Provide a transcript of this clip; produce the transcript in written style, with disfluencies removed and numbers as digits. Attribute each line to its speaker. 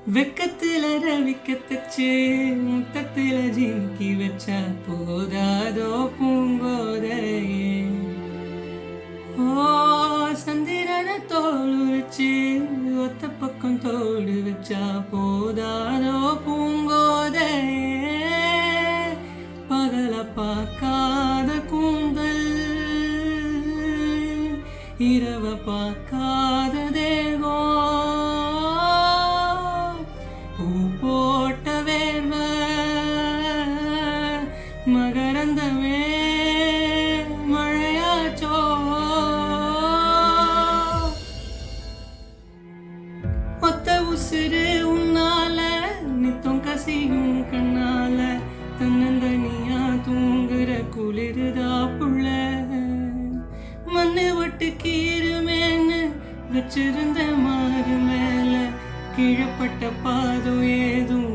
Speaker 1: வெக்கத்துல ரவிக்க தச்சு முத்தத்துல ஜிமிக்கி வச்சா போதாதோ பூங்கோதையே. ஓ சந்திரனை தோல் உரிச்சு ஒத்த பக்கம் தோடு வச்சா போதாதோ பூங்கோதையே. பகல பார்க்காத கூந்தல் இரவ பார்க்காத தேகம் போட்ட வேர்வ மகரந்தமே மழையாச்சோ. ஒத்த உசுறு உன்னால நித்தம் கசியும் கண்ணால தன்னந்தனியா தூங்குற குளிருதா புள்ள. மண்ணு விட்டு கீருமேன்னு வச்சிருந்த மாறு மேல கீழப்பட்ட பாதம் ஏதும்